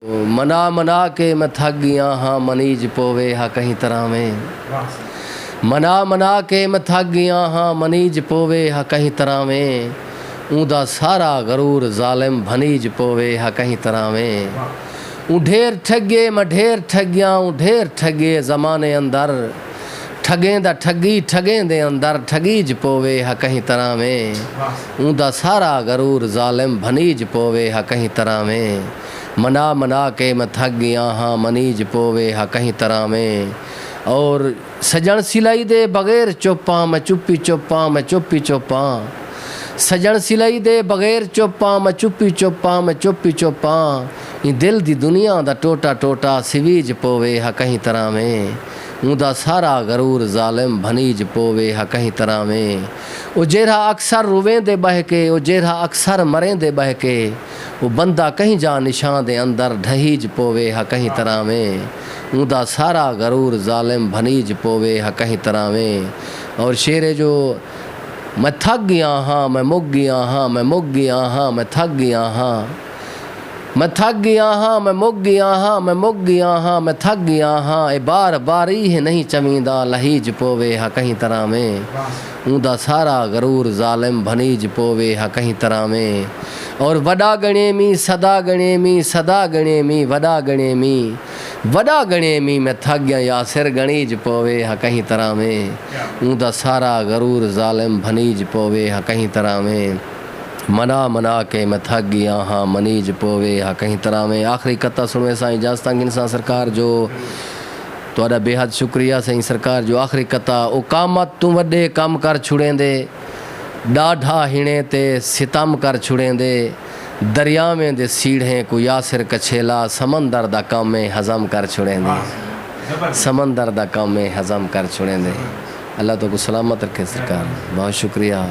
मना मना के मैं थक गया हाँ मनीज पोवे हा कहीं तरह में। मना मना के मैं थक गया हाँ मनीज पोवे हा कहीं तरह में। ऊदा सारा गरूर जालिम भनीज पोवे हा कहीं तरह में। ढेर ठगे मैं ढेर ठगिया ढेर ठगे ज़माने अंदर। ठगें दा ठगी ठगें दे अंदर ठगीज पोवे हा कहीं तरह में। ऊदा सारा गरूर जालिम भनीज पोवे हा कहीं तरह में। मना मना के मैं थक गया हाँ मनीज पोवे हा कहीं तरह में। और सजन सिलाई दे बगैर चुप्पा मैं चुप्पी चुप्पा मैं चुप्पी चुप्पा। सजन सिलाई दे बगैर चुप्पा मैं चुप्पी चुप्पा मैं चुप्पी चुप्पा। ये दिल दी दुनिया दा टोटा टोटा सिवीज पोवे हा कहीं तरह में। ऊदा सारा गरूर जालिम भनीज पोवे हा कहीं तरह में। ओ जेरा अक्सर रुवें दे बहके ओ जेरा अक्सर मरें दे बहके। वो बंदा कहीं जा निशान दे अंदर ढहीज पोवे हा कहीं तरह में। ऊदा सारा गरूर जालिम भनीज पोवे हा कहीं तरह में। और शेरे जो मैं थक गया हाँ मैं मुक गया हाँ मैं मुक गया हाँ मैं थक गया हाँ। मैं थक गया हाँ मैं मुक गया हाँ मैं मुक गया हाँ मैं थक गया हाँ। ए बार बारी है नहीं चमीदा लहीज पोवे हा कहीं तरह में। ऊदा सारा गरूर जालिम भनीज पोवे हा कहीं तरह में। और वडा गणे मी सदा गणे मी सदा गणे मी वडा गणे मी वडा गणे मी मैं थक गया या सिर गणीज पोवे हा कहीं तरह में। ऊदा सारा गरूर जालिम भनीज पोवे हा कहीं तरह में। मना मना के मैं थक गया हाँ मनीज पोवे हा कहीं तरह में। आखिरी कथा सुनवे साईं इजाज़त तंगिन सा सरकार जो तुहाडा बेहद शुक्रिया साईं सरकार जो आखिरी कथा। ओ कामत तू वड्डे कम कर छुड़ेंदे डाढ़ा हिणे ते सितम कर छुड़ेंदे। दरियावें दे सीढ़े को यासिर कछेला समंदर दा कम में हज़म कर छुड़ेंदे। समंदर दा कम में हज़म कर छुड़ेंदे। अल्लाह तो को सलामत रखे सरकार बहुत शुक्रिया।